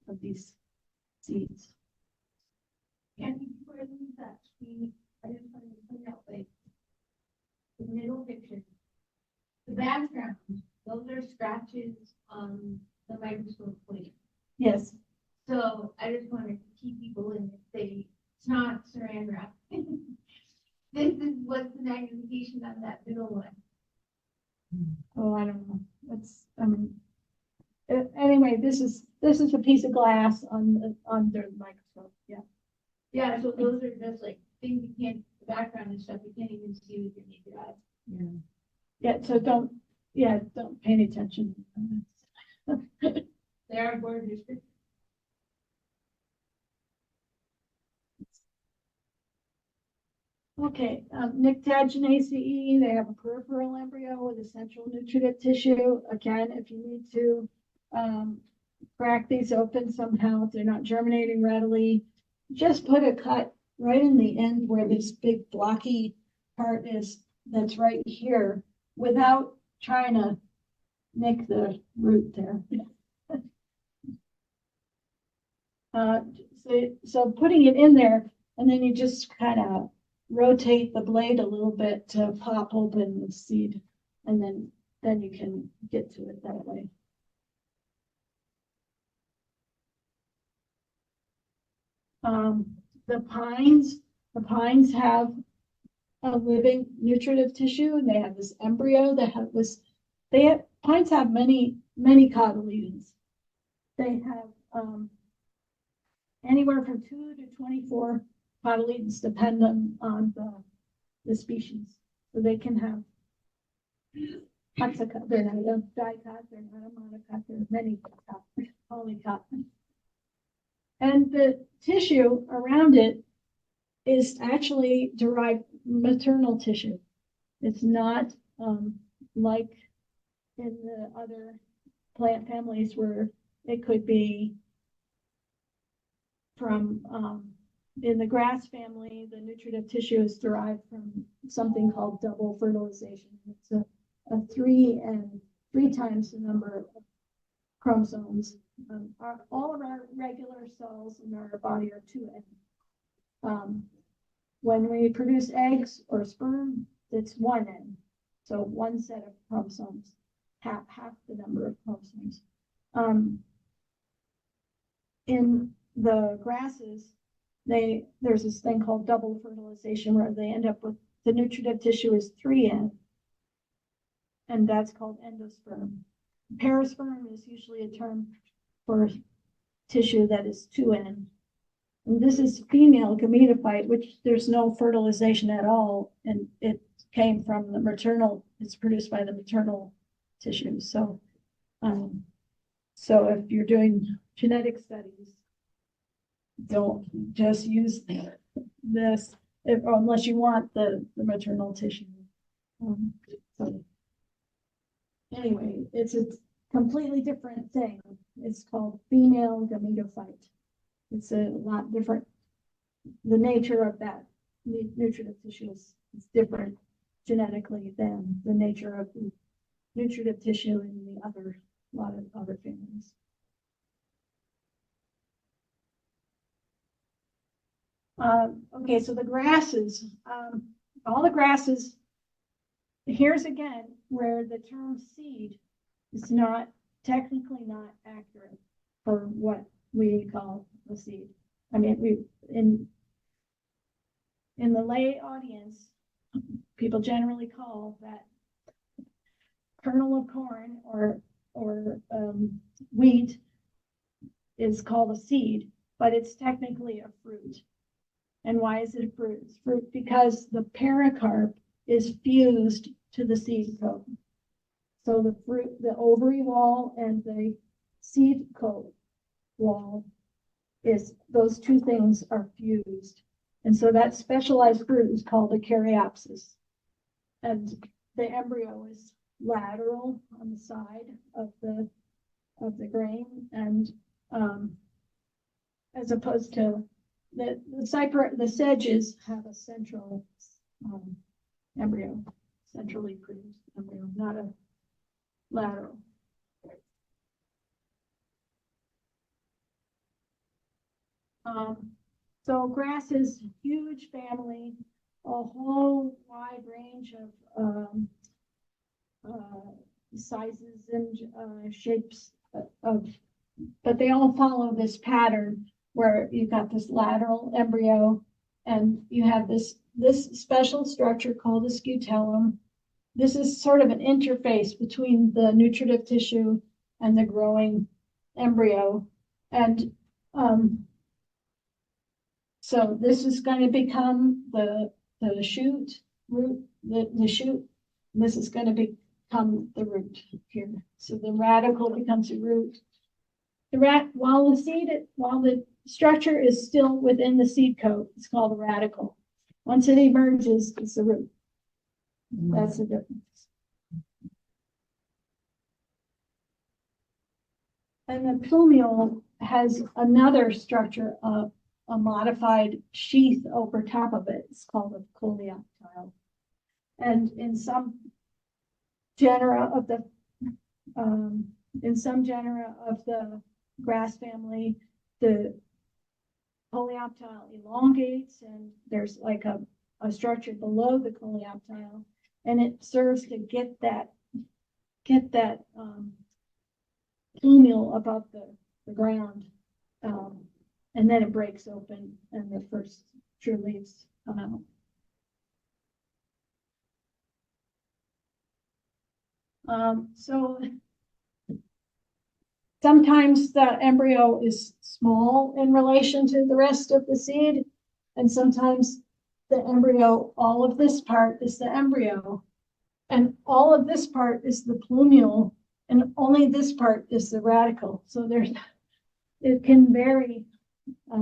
of these seeds. And before I leave that, I just wanted to point out, like, the middle picture, the background, those are scratches on the microscope plate. Yes. So I just wanted to keep people in if it's not saran wrap. This is what's the magnification on that middle one. Oh, I don't know. Anyway, this is a piece of glass under the microscope. Yeah. Yeah, so those are just like things you can't, the background and stuff you can't even see with your naked eye. Yeah. Yeah. So don't pay any attention. They are gorgeous. Okay, Nyctaginaceae, they have a peripheral embryo with a central nutritive tissue. Again, if you need to crack these open somehow, if they're not germinating readily, just put a cut right in the end where this big blocky part is, that's right here, without trying to nick the root there. So putting it in there, and then you just kind of rotate the blade a little bit to pop open the seed, and then you can get to it that way. The pines have a living nutritive tissue, and they have this embryo that have this. Pines have many cotyledons. They have anywhere from 2 to 24 cotyledons, depending on the species. So they can have hexacot, they're not a dicot, they're not a monocot, they're many polycot. And the tissue around it is actually derived maternal tissue. It's not like in the other plant families where it could be from in the grass family, the nutritive tissue is derived from something called double fertilization. It's a 3 times the number of chromosomes. All of our regular cells in our body are 2N. When we produce eggs or sperm, it's 1N. So one set of chromosomes, half the number of chromosomes. In the grasses, there's this thing called double fertilization where they end up with the nutritive tissue is 3N, and that's called endosperm. Perisperm is usually a term for tissue that is 2N. And this is female gametophyte, which there's no fertilization at all, and it came from the maternal, it's produced by the maternal tissue. So if you're doing genetic studies, don't just use this unless you want the maternal tissue. So anyway, it's a completely different thing. It's called female gametophyte. It's a lot different. The nature of that nutritive tissue is different genetically than the nature of the nutritive tissue in the other, lot of other families. Okay, so the grasses, all the grasses, here's again where the term seed is not technically not accurate for what we call a seed. I mean, we in the lay audience, people generally call that kernel of corn or wheat is called a seed, but it's technically a fruit. And why is it a fruit? It's fruit because the pericarp is fused to the seed coat. So the fruit, the ovary wall and the seed coat wall is, those two things are fused. And so that specialized fruit is called a caryopsis. And the embryo is lateral on the side of the grain, and as opposed to the sedges have a central embryo, centrally produced embryo, not a lateral. So grass is a huge family, a whole wide range of sizes and shapes of, but they all follow this pattern where you've got this lateral embryo and you have this special structure called the scutellum. This is sort of an interface between the nutritive tissue and the growing embryo. And so this is going to become the shoot root, the shoot. This is going to become the root here. So the radicle becomes a root. While the structure is still within the seed coat, it's called a radicle. Once it emerges, it's a root. That's the difference. And the plumule has another structure of a modified sheath over top of it. It's called a coleoptile. And in some genera of the grass family, the coleoptile elongates, and there's like a structure below the coleoptile, and it serves to get that plumule above the ground, and then it breaks open and the first true leaves come out. So sometimes the embryo is small in relation to the rest of the seed, and sometimes the embryo, all of this part is the embryo, and all of this part is the plumule, and only this part is the radicle. So it can vary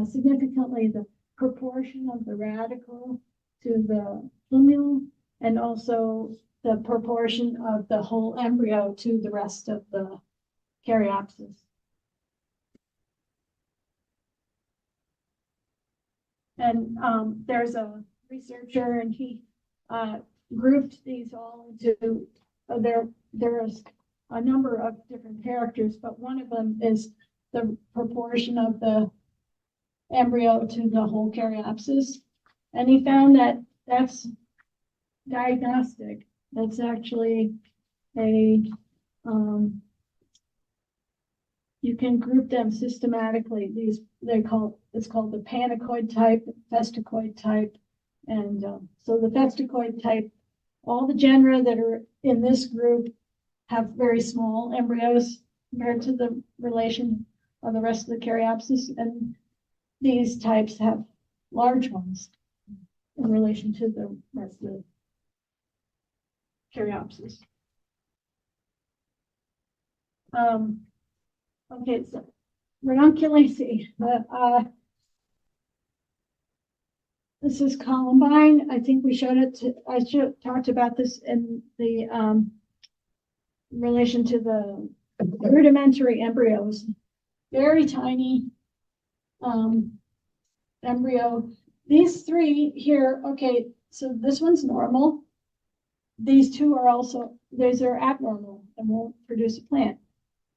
significantly, the proportion of the radicle to the plumule, and also the proportion of the whole embryo to the rest of the caryopsis. And there's a researcher, and he grouped these all into, there's a number of different characters, but one of them is the proportion of the embryo to the whole caryopsis. And he found that that's diagnostic. That's actually you can group them systematically. It's called the panicoid type, festicoid type. And so the festicoid type, all the genera that are in this group have very small embryos compared to the relation of the rest of the caryopsis. And these types have large ones in relation to the rest of the caryopsis. Okay, so ranunculaceae. This is columbine. I think we showed it I talked about this in the relation to the rudimentary embryos. Very tiny embryo. these three here, okay, so this one's normal. These two are also, these are abnormal and won't produce a plant.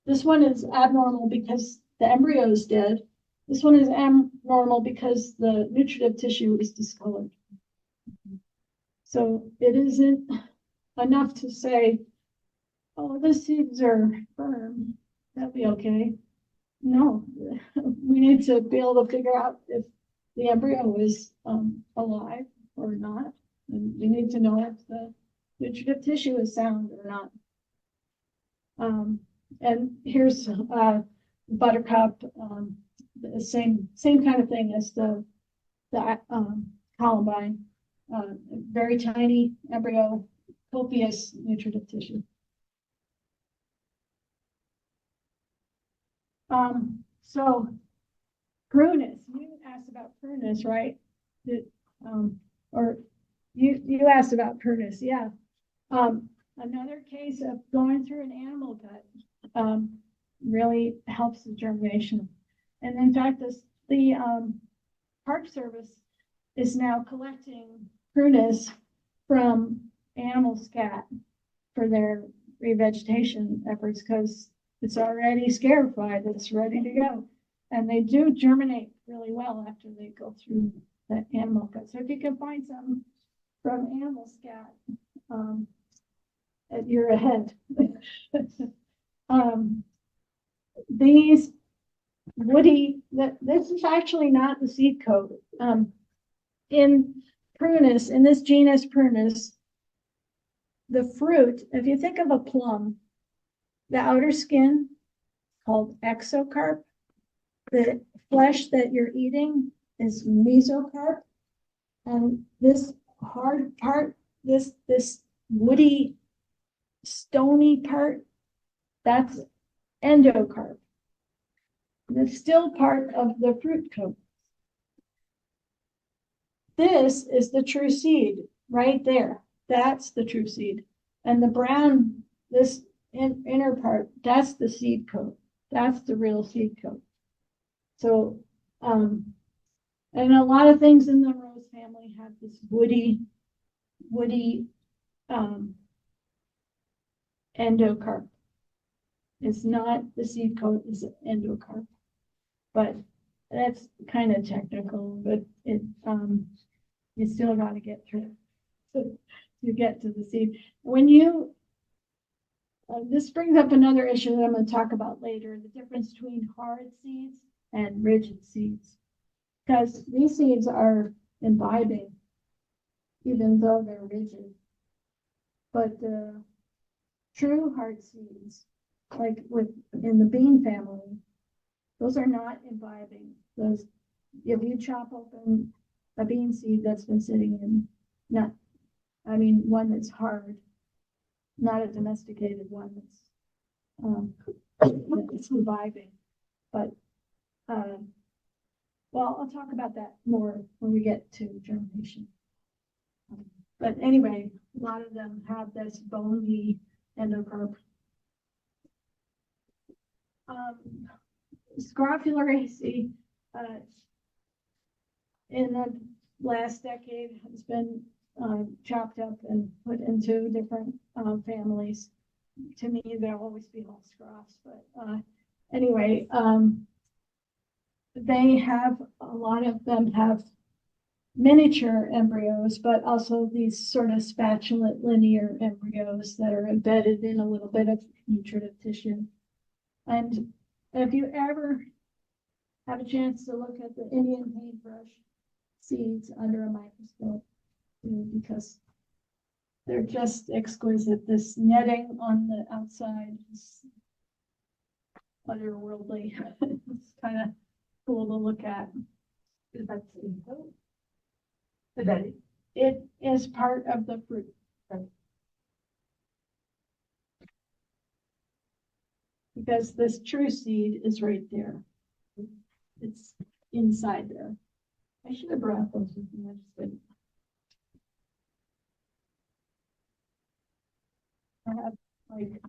This one is abnormal because the embryo is dead. This one is abnormal because the nutritive tissue is discolored. So it isn't enough to say, oh, the seeds are firm, that'll be okay. No, we need to be able to figure out if the embryo is alive or not. And we need to know if the nutritive tissue is sound or not. And here's buttercup, the same kind of thing as the columbine, very tiny embryo, copious nutritive tissue. So prunus, you asked about prunus, right? Or you asked about prunus, yeah. Another case of going through an animal gut really helps the germination. And in fact, the Park Service is now collecting prunus from animal scat for their revegetation efforts because it's already scarified, it's ready to go. And they do germinate really well after they go through the animal gut. So if you can find some from animal scat, you're ahead. These woody, this is actually not the seed coat. In prunus, in this genus prunus, the fruit, if you think of a plum, the outer skin called exocarp, the flesh that you're eating is mesocarp, and this hard part, this woody, stony part, that's endocarp. It's still part of the fruit coat. This is the true seed right there. That's the true seed. And the brown, this inner part, that's the seed coat. That's the real seed coat. So, and a lot of things in the rose family have this woody endocarp. It's not the seed coat, it's endocarp. But that's kind of technical, but it you still got to get through to get to the seed. When you this brings up another issue that I'm going to talk about later, the difference between hard seeds and rigid seeds. Because these seeds are imbibing, even though they're rigid. But the true hard seeds, like in the bean family, those are not imbibing. Those, if you chop open a bean seed that's been sitting in, one that's hard, not a domesticated one that's imbibing. But well, I'll talk about that more when we get to germination. But anyway, a lot of them have this bony endocarp. Scrofulariaceae in the last decade has been chopped up and put into different families. To me, they'll always be all scroffs, but anyway, they have, a lot of them have miniature embryos, but also these sort of spatulate linear embryos that are embedded in a little bit of nutritive tissue. And if you ever have a chance to look at the Indian paintbrush seeds under a microscope, because they're just exquisite. This netting on the outside is otherworldly. It's kind of cool to look at. Is that seed coat? It is part of the fruit. Because this true seed is right there. It's inside there. I should have brought those with me. I just didn't. I have like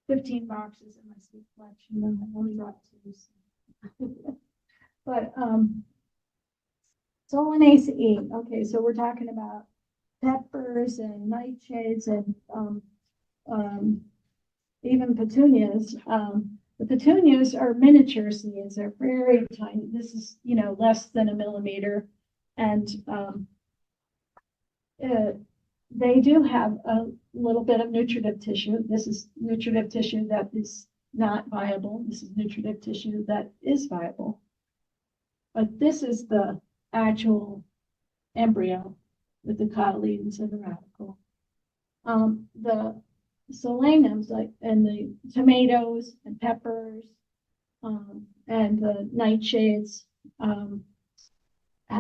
15 boxes in my seed collection, and I only brought 2. But Solanase okay, so we're talking about peppers and nightshades and, even petunias. The petunias are miniature seeds. They're very tiny. This is, less than a millimeter. And, they do have a little bit of nutritive tissue. This is nutritive tissue that is not viable. This is nutritive tissue that is viable. But this is the actual embryo with the cotyledons and the radicle. The solanums, like, and the tomatoes and peppers, and the nightshades,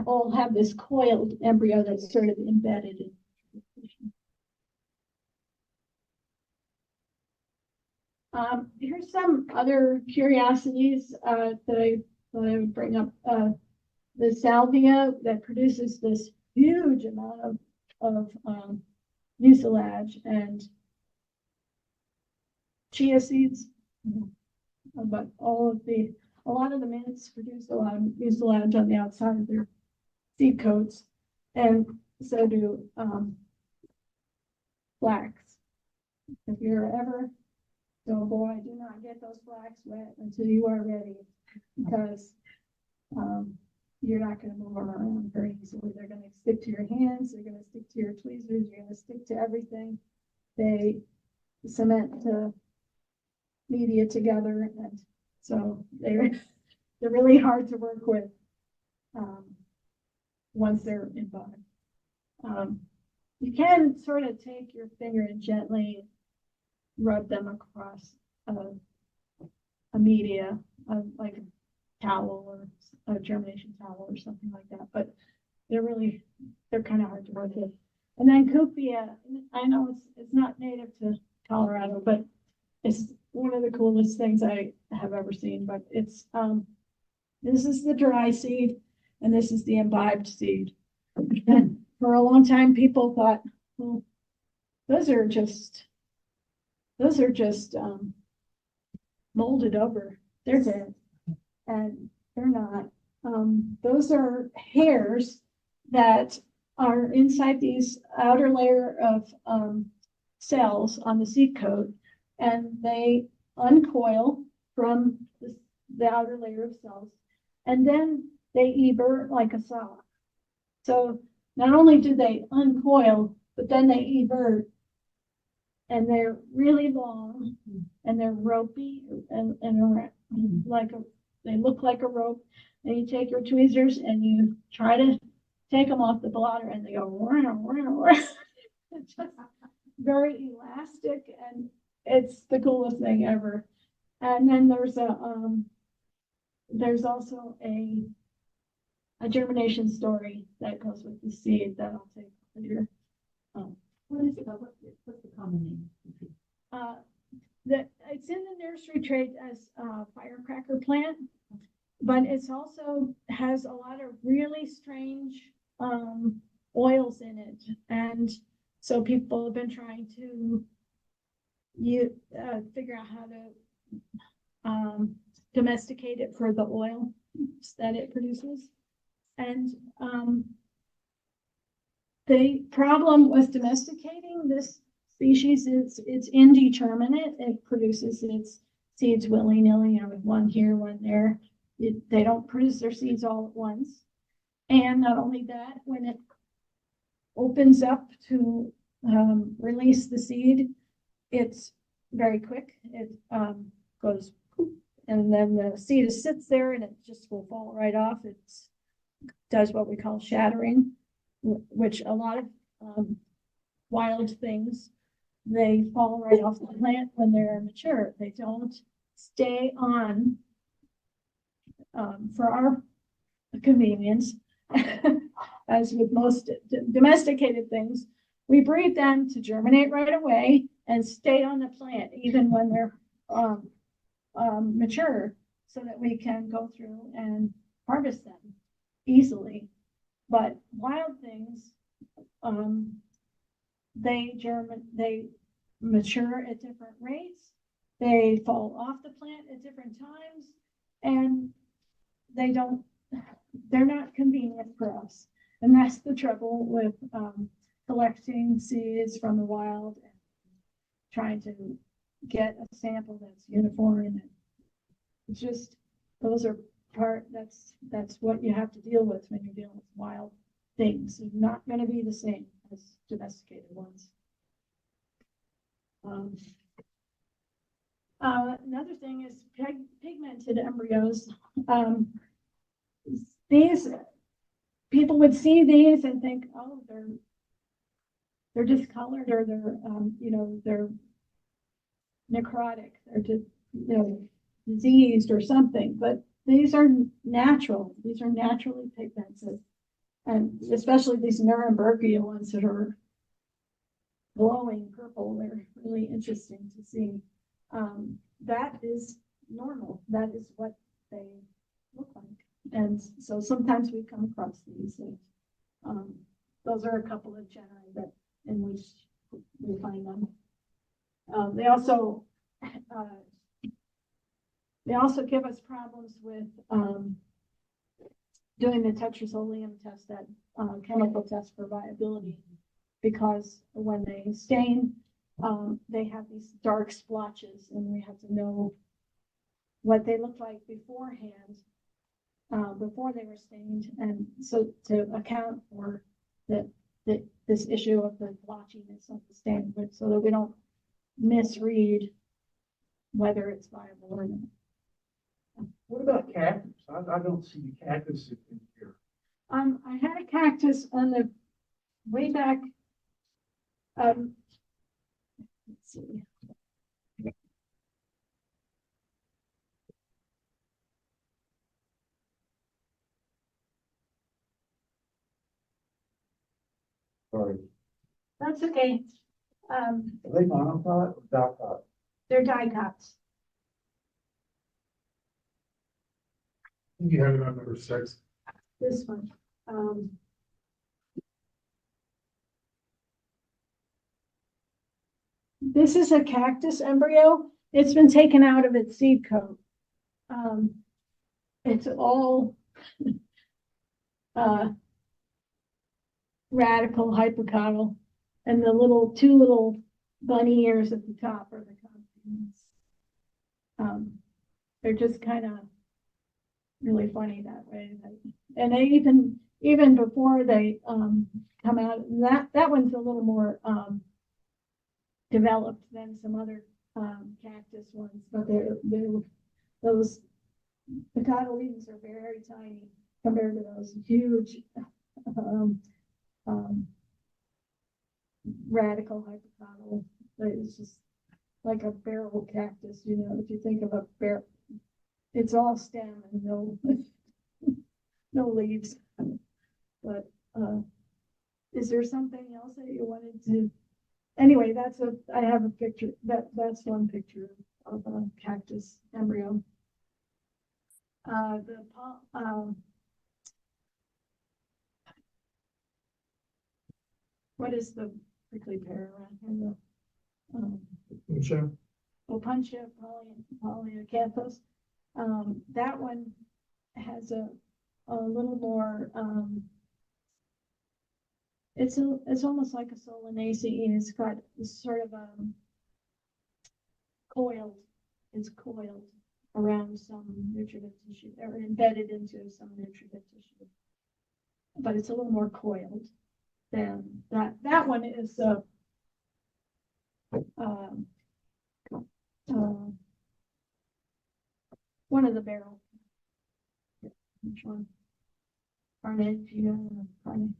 all have this coiled embryo that's sort of embedded in. Here's some other curiosities that I would bring up. The salvia that produces this huge amount of mucilage and chia seeds, but a lot of the mints produce a lot of mucilage on the outside of their seed coats, and so do flax. If you're ever, oh boy, do not get those flax wet until you are ready, because you're not going to move them around very easily. They're going to stick to your hands. They're going to stick to your tweezers. You're going to stick to everything. They cement the media together, and so they're really hard to work with once they're imbibed. You can sort of take your finger and gently rub them across a media, like a towel or a germination towel or something like that, but they're kind of hard to work with. And then cupia, I know it's not native to Colorado, but it's one of the coolest things I have ever seen. But it's this is the dry seed and this is the imbibed seed. And for a long time, people thought, well, those are just molded over. They're dead, and they're not. Those are hairs that are inside these outer layer of cells on the seed coat, and they uncoil from the outer layer of cells, and then they evert like a saw. So not only do they uncoil, but then they evert, and they're really long, and they're ropey, and they look like a rope. And you take your tweezers and you try to take them off the blotter, and they go it's just very elastic, and it's the coolest thing ever. And then there's also a germination story that goes with the seed that I'll take later. What is it? What's the common name? It's in the nursery trade as a firecracker plant, but it's also has a lot of really strange oils in it, and so people have been trying to figure out how to domesticate it for the oil that it produces. And the problem with domesticating this species is it's indeterminate. It produces its seeds willy-nilly, one here, one there. They don't produce their seeds all at once. And not only that, when it opens up to release the seed, it's very quick. It goes poof, and then the seed sits there and it just will fall right off. It does what we call shattering, which a lot of wild things, they fall right off the plant when they're mature. They don't stay on for our convenience. As with most domesticated things, we breed them to germinate right away and stay on the plant even when they're mature, so that we can go through and harvest them easily. But wild things, they mature at different rates. They fall off the plant at different times, and they're not convenient for us. And that's the trouble with, collecting seeds from the wild and trying to get a sample that's uniform and it's just, those are that's what you have to deal with when you're dealing with wild things. They're not gonna be the same as domesticated ones. Another thing is pigmented embryos. These, people would see these and think, oh, they're discolored or they're necrotic, they're just, diseased or something, but these are natural. These are naturally pigmented. And especially these Nurembergia ones that are glowing purple, they're really interesting to see. That is normal. That is what they look like. And so sometimes we come across these. And, those are a couple of genera that in which we find them. They also give us problems with doing the tetrasolarium test, that chemical test for viability, because when they stain, they have these dark splotches, and we have to know what they look like beforehand, before they were stained, and so to account for this issue of the blotchiness of the stain, but so that we don't misread whether it's viable or not. What about cactus? I don't see the cactus in here. I had a cactus on the way back. Let's see. Sorry. That's okay. Are they monocot or dicot? They're dicots. You have it on number 6. This one. This is a cactus embryo. It's been taken out of its seed coat. It's all radical hypocotyl, and the two little bunny ears at the top are the contents. They're just kind of really funny that way. And they even before they come out, that one's a little more developed than some other cactus ones, but the cotyledons are very tiny compared to those huge radical hypocotyl. It's just like a barrel cactus, if you think of a barrel, it's all stem and no leaves. But is there something else that you wanted to? Anyway, I have a picture. That's one picture of a cactus embryo. What is the prickly pear around here? Sure. Opuntia polyacanthus. That one has a little more. It's almost like a solanaceae. It's got sort of coiled. It's coiled around some nutritive tissue, or embedded into some nutritive tissue. But it's a little more coiled than that. That one is one of the barrel. Which one? Arnett, Arnett.